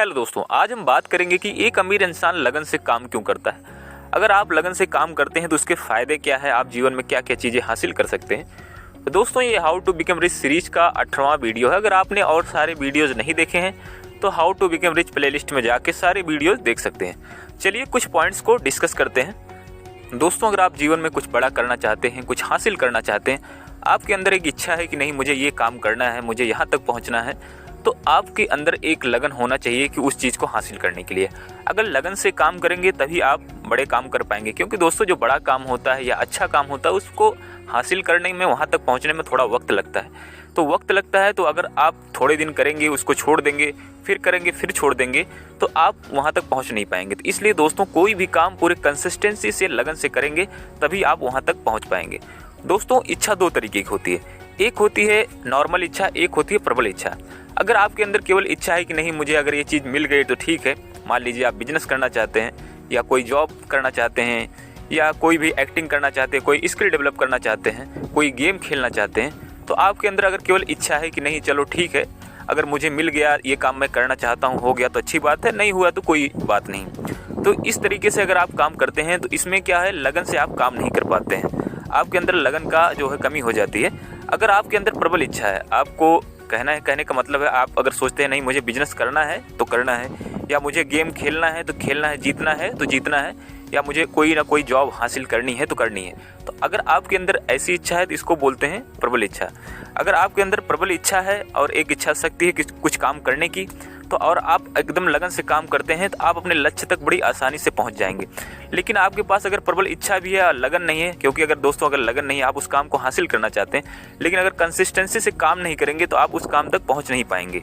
Hello दोस्तों, आज हम बात करेंगे कि एक अमीर इंसान लगन से काम क्यों करता है। अगर आप लगन से काम करते हैं तो उसके फ़ायदे क्या है, आप जीवन में क्या क्या चीज़ें हासिल कर सकते हैं। तो दोस्तों, ये how to become rich series का 18वां वीडियो है। अगर आपने और सारे वीडियोज़ नहीं देखे हैं तो how to become rich playlist में जाके सारे वीडियोज़ देख सकते हैं। चलिए कुछ पॉइंट्स को डिस्कस करते हैं। दोस्तों, अगर आप जीवन में कुछ बड़ा करना चाहते हैं, कुछ हासिल करना चाहते हैं, आपके अंदर एक इच्छा है कि नहीं मुझे ये काम करना है, मुझे यहाँ तक पहुँचना है, तो आपके अंदर एक लगन होना चाहिए कि उस चीज़ को हासिल करने के लिए। अगर लगन से काम करेंगे तभी आप बड़े काम कर पाएंगे, क्योंकि दोस्तों जो बड़ा काम होता है या अच्छा काम होता है उसको हासिल करने में, वहाँ तक पहुँचने में थोड़ा वक्त लगता है। तो वक्त लगता है, तो अगर आप थोड़े दिन करेंगे, उसको छोड़ देंगे, फिर करेंगे, फिर छोड़ देंगे, तो आप वहाँ तक पहुँच नहीं पाएंगे। तो इसलिए दोस्तों, कोई भी काम पूरे कंसिस्टेंसी से, लगन से करेंगे तभी आप वहाँ तक पहुँच पाएंगे। दोस्तों, इच्छा दो तरीके की होती है, एक होती है नॉर्मल इच्छा, एक होती है प्रबल इच्छा। अगर आपके अंदर केवल इच्छा है कि नहीं मुझे अगर ये चीज़ मिल गई तो ठीक है, मान लीजिए आप बिजनेस करना चाहते हैं या कोई जॉब करना चाहते हैं या कोई भी एक्टिंग करना चाहते हैं, कोई स्किल डेवलप करना चाहते हैं, कोई गेम खेलना चाहते हैं, तो आपके अंदर अगर केवल इच्छा है कि नहीं चलो ठीक है, अगर मुझे मिल गया ये काम मैं करना चाहता हूँ, हो गया तो अच्छी बात है, नहीं हुआ तो कोई बात नहीं। तो इस तरीके से अगर आप काम करते हैं तो इसमें क्या है, लगन से आप काम नहीं कर पाते हैं, आपके अंदर लगन का जो है कमी हो जाती है। अगर आपके अंदर प्रबल इच्छा है, आपको कहने का मतलब है, आप अगर सोचते हैं नहीं मुझे बिजनेस करना है तो करना है, या मुझे गेम खेलना है तो खेलना है, जीतना है तो जीतना है, या मुझे कोई ना कोई जॉब हासिल करनी है तो करनी है, तो अगर आपके अंदर ऐसी इच्छा है तो इसको बोलते हैं प्रबल इच्छा। अगर आपके अंदर प्रबल इच्छा है और एक इच्छा शक्ति है कि कुछ काम करने की, तो और आप एकदम लगन से काम करते हैं तो आप अपने लक्ष्य तक बड़ी आसानी से पहुंच जाएंगे। लेकिन आपके पास अगर प्रबल इच्छा भी है, लगन नहीं है, क्योंकि अगर दोस्तों अगर लगन नहीं है, आप उस काम को हासिल करना चाहते हैं, लेकिन अगर कंसिस्टेंसी से काम नहीं करेंगे तो आप उस काम तक पहुंच नहीं पाएंगे।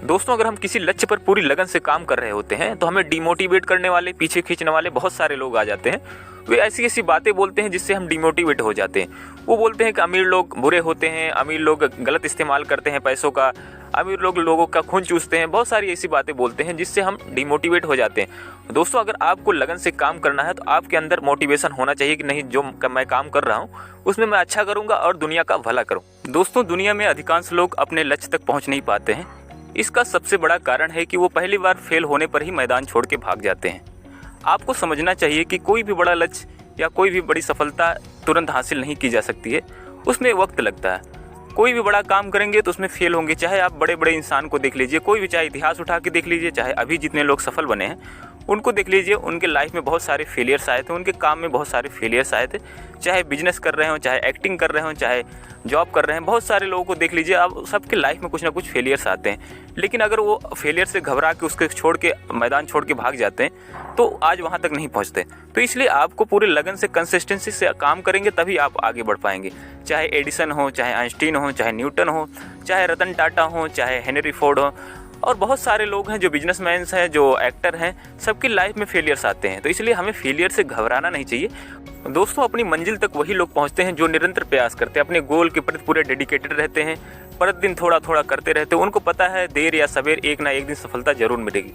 दोस्तों, अगर हम किसी लक्ष्य पर पूरी लगन से काम कर रहे होते हैं तो हमें डिमोटिवेट करने वाले, पीछे खींचने वाले बहुत सारे लोग आ जाते हैं। वे ऐसी ऐसी बातें बोलते हैं जिससे हम डिमोटिवेट हो जाते हैं। वो बोलते हैं कि अमीर लोग बुरे होते हैं, अमीर लोग गलत इस्तेमाल करते हैं पैसों का, अमीर लोग लोगों का खून चूसते हैं, बहुत सारी ऐसी बातें बोलते हैं जिससे हम डिमोटिवेट हो जाते हैं। दोस्तों, अगर आपको लगन से काम करना है तो आपके अंदर मोटिवेशन होना चाहिए कि नहीं जो मैं काम कर रहा हूँ उसमें मैं अच्छा करूँगा और दुनिया का भला करूँ। दोस्तों, दुनिया में अधिकांश लोग अपने लक्ष्य तक पहुँच नहीं पाते हैं। इसका सबसे बड़ा कारण है कि वो पहली बार फेल होने पर ही मैदान छोड़ के भाग जाते हैं। आपको समझना चाहिए कि कोई भी बड़ा लक्ष्य या कोई भी बड़ी सफलता तुरंत हासिल नहीं की जा सकती है, उसमें वक्त लगता है। कोई भी बड़ा काम करेंगे तो उसमें फेल होंगे, चाहे आप बड़े बड़े इंसान को देख लीजिए, कोई भी, चाहे इतिहास उठा के देख लीजिए, चाहे अभी जितने लोग सफल बने हैं उनको देख लीजिए, उनके लाइफ में बहुत सारे फेलियर्स आए थे, उनके काम में बहुत सारे फेलियर्स आए थे, चाहे बिजनेस कर रहे हो, चाहे एक्टिंग कर रहे हो, चाहे जॉब कर रहे हैं, बहुत सारे लोगों को देख लीजिए, अब सबके लाइफ में कुछ ना कुछ फेलियर्स आते हैं। लेकिन अगर वो फेलियर से घबरा के उसके छोड़ के मैदान छोड़ के भाग जाते हैं तो आज वहाँ तक नहीं पहुँचते। तो इसलिए आपको पूरे लगन से, कंसिस्टेंसी से काम करेंगे तभी आप आगे बढ़ पाएंगे। चाहे एडिसन हो, चाहे आइंस्टीन हो, चाहे न्यूटन हो, चाहे रतन टाटा हो, चाहे हेनरी फोर्ड हो, और बहुत सारे लोग हैं जो बिजनेसमैन हैं, जो एक्टर हैं, सबकी लाइफ में फेलियर्स आते हैं। तो इसलिए हमें फेलियर से घबराना नहीं चाहिए। दोस्तों, अपनी मंजिल तक वही लोग पहुंचते हैं जो निरंतर प्रयास करते हैं, अपने गोल के प्रति पूरे डेडिकेटेड रहते हैं, प्रतिदिन थोड़ा थोड़ा करते रहते हैं। उनको पता है देर या सवेर एक ना एक दिन सफलता जरूर मिलेगी।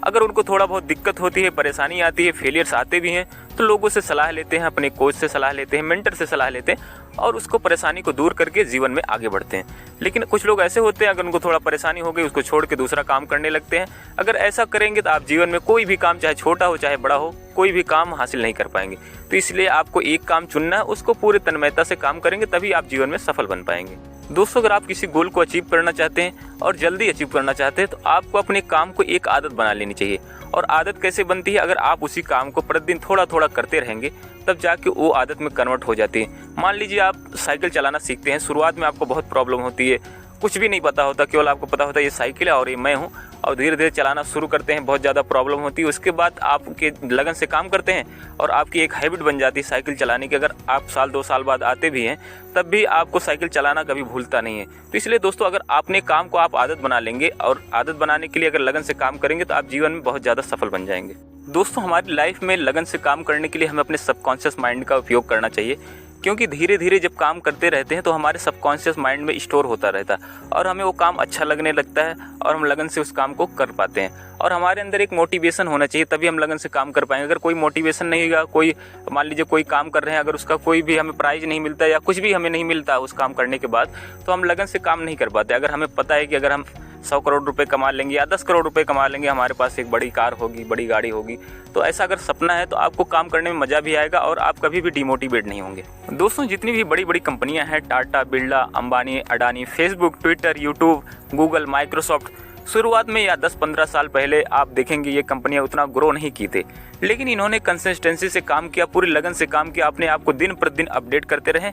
अगर उनको थोड़ा बहुत दिक्कत होती है, परेशानी आती है, फेलियर्स आते भी हैं, तो लोगों से सलाह लेते हैं, अपने कोच से सलाह लेते हैं, मेंटर से सलाह लेते हैं और उसको, परेशानी को दूर करके जीवन में आगे बढ़ते हैं। लेकिन कुछ लोग ऐसे होते हैं, अगर उनको थोड़ा परेशानी हो गई उसको छोड़ के दूसरा काम करने लगते हैं। अगर ऐसा करेंगे तो आप जीवन में कोई भी काम, चाहे छोटा हो चाहे बड़ा हो, कोई भी काम हासिल नहीं कर पाएंगे। तो इसलिए आपको एक काम चुनना है, उसको पूरे तन्मयता से काम करेंगे तभी आप जीवन में सफल बन पाएंगे। दोस्तों, अगर आप किसी गोल को अचीव करना चाहते हैं और जल्दी अचीव करना चाहते हैं तो आपको अपने काम को एक आदत बना लेनी चाहिए। और आदत कैसे बनती है, अगर आप उसी काम को प्रतिदिन थोड़ा थोड़ा करते रहेंगे तब जाके वो आदत में कन्वर्ट हो जाती है। मान लीजिए आप साइकिल चलाना सीखते हैं, शुरुआत में आपको बहुत प्रॉब्लम होती है, कुछ भी नहीं पता होता, केवल आपको पता होता है ये साइकिल है और ये मैं हूँ, और धीरे धीरे चलाना शुरू करते हैं, बहुत ज़्यादा प्रॉब्लम होती है। उसके बाद आपके लगन से काम करते हैं और आपकी एक हैबिट बन जाती है साइकिल चलाने की। अगर आप साल 2 साल बाद आते भी हैं तब भी आपको साइकिल चलाना कभी भूलता नहीं है। तो इसलिए दोस्तों, अगर आपने काम को आप आदत बना लेंगे और आदत बनाने के लिए अगर लगन से काम करेंगे तो आप जीवन में बहुत ज़्यादा सफल बन जाएंगे। दोस्तों, हमारी लाइफ में लगन से काम करने के लिए हमें अपने सबकॉन्शियस माइंड का उपयोग करना चाहिए, क्योंकि धीरे धीरे जब काम करते रहते हैं तो हमारे सबकॉन्शियस माइंड में स्टोर होता रहता है और हमें वो काम अच्छा लगने लगता है और हम लगन से उस काम को कर पाते हैं। और हमारे अंदर एक मोटिवेशन होना चाहिए, तभी हम लगन से काम कर पाएंगे। अगर कोई मोटिवेशन नहीं होगा, कोई मान लीजिए कोई काम कर रहे हैं, अगर उसका कोई भी हमें प्राइज़ नहीं मिलता या कुछ भी हमें नहीं मिलता उस काम करने के बाद, तो हम लगन से काम नहीं कर पाते। अगर हमें पता है कि अगर हम 100 करोड़ रुपए कमा लेंगे या 10 करोड़ रुपए कमा लेंगे, हमारे पास एक बड़ी कार होगी, बड़ी गाड़ी होगी। तो ऐसा अगर सपना है तो आपको काम करने में मज़ा भी आएगा और आप कभी भी डिमोटिवेट नहीं होंगे। दोस्तों, जितनी भी बड़ी बड़ी कंपनियां हैं, Tata, Birla, Ambani, Adani, Facebook, Twitter, YouTube, Google, Microsoft, शुरुआत में या 10-15 साल पहले आप देखेंगे ये कंपनियां उतना ग्रो नहीं की थी, लेकिन इन्होंने कंसिस्टेंसी से काम किया, पूरी लगन से काम किया, अपने आप को दिन प्रतिदिन अपडेट करते रहे।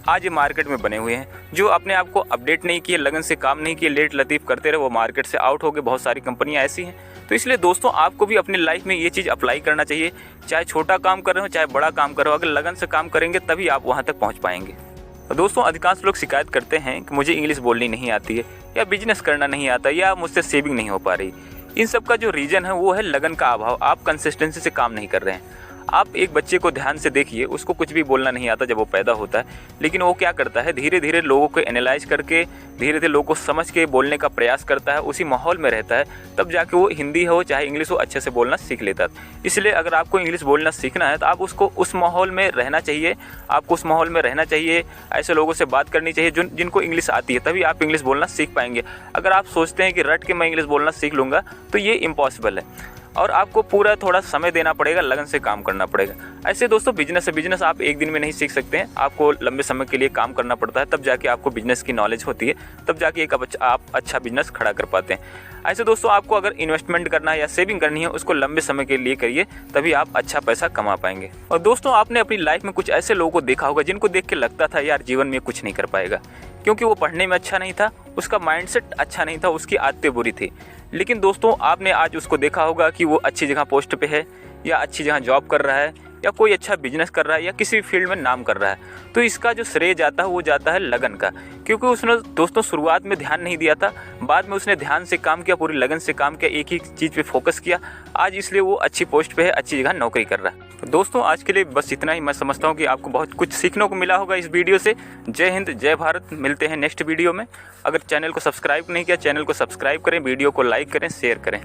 आज ये मार्केट में बने हुए हैं। जो अपने आप को अपडेट नहीं किए, लगन से काम नहीं किए, लेट लतीफ़ करते रहे, वो मार्केट से आउट हो गए। बहुत सारी कंपनियां ऐसी हैं। तो इसलिए दोस्तों, आपको भी अपनी लाइफ में ये चीज़ अप्लाई करना चाहिए। चाहे छोटा काम कर रहे हो, चाहे बड़ा काम कर रहे हो, अगर लगन से काम करेंगे तभी आप वहाँ तक पहुँच पाएंगे। दोस्तों, अधिकांश लोग शिकायत करते हैं कि मुझे इंग्लिश बोलनी नहीं आती है, या बिजनेस करना नहीं आता, या मुझसे सेविंग नहीं हो पा रही। इन सब का जो रीज़न है वो है लगन का अभाव। आप कंसिस्टेंसी से काम नहीं कर रहे हैं। आप एक बच्चे को ध्यान से देखिए, उसको कुछ भी बोलना नहीं आता जब वो पैदा होता है, लेकिन वो क्या करता है, धीरे धीरे लोगों को एनालाइज करके, धीरे धीरे लोगों को समझ के बोलने का प्रयास करता है, उसी माहौल में रहता है, तब जाके वो हिंदी हो चाहे इंग्लिश हो अच्छे से बोलना सीख लेता है। इसलिए अगर आपको इंग्लिश बोलना सीखना है तो आप उसको उस माहौल में रहना चाहिए, आपको उस माहौल में रहना चाहिए, ऐसे लोगों से बात करनी चाहिए जिनको इंग्लिश आती है, तभी आप इंग्लिश बोलना सीख पाएंगे। अगर आप सोचते हैं कि रट के मैं इंग्लिश बोलना सीख लूँगा तो ये इम्पॉसिबल है, और आपको पूरा थोड़ा समय देना पड़ेगा, लगन से काम करना पड़ेगा। ऐसे दोस्तों, बिजनेस है, बिजनेस आप एक दिन में नहीं सीख सकते हैं, आपको लंबे समय के लिए काम करना पड़ता है, तब जाके आपको बिजनेस की नॉलेज होती है, तब जाके एक आप अच्छा बिजनेस खड़ा कर पाते हैं। ऐसे दोस्तों, आपको अगर इन्वेस्टमेंट करना है या सेविंग करनी है, उसको लंबे समय के लिए करिए, तभी आप अच्छा पैसा कमा पाएंगे। और दोस्तों, आपने अपनी लाइफ में कुछ ऐसे लोगों को देखा होगा जिनको देख के लगता था यार जीवन में कुछ नहीं कर पाएगा, क्योंकि वो पढ़ने में अच्छा नहीं था, उसका माइंडसेट अच्छा नहीं था, उसकी आदतें बुरी थी। लेकिन दोस्तों, आपने आज उसको देखा होगा कि वो अच्छी जगह पोस्ट पे है, या अच्छी जगह जॉब कर रहा है, या कोई अच्छा बिजनेस कर रहा है, या किसी भी फील्ड में नाम कर रहा है। तो इसका जो श्रेय जाता है वो जाता है लगन का, क्योंकि उसने दोस्तों शुरुआत में ध्यान नहीं दिया था, बाद में उसने ध्यान से काम किया, पूरी लगन से काम किया, एक ही चीज़ पे फोकस किया, आज इसलिए वो अच्छी पोस्ट पे है, अच्छी जगह नौकरी कर रहा है। तो दोस्तों, आज के लिए बस इतना ही। मैं समझता हूँ कि आपको बहुत कुछ सीखने को मिला होगा इस वीडियो से। जय हिंद, जय भारत। मिलते हैं नेक्स्ट वीडियो में। अगर चैनल को सब्सक्राइब नहीं किया, चैनल को सब्सक्राइब करें, वीडियो को लाइक करें, शेयर करें।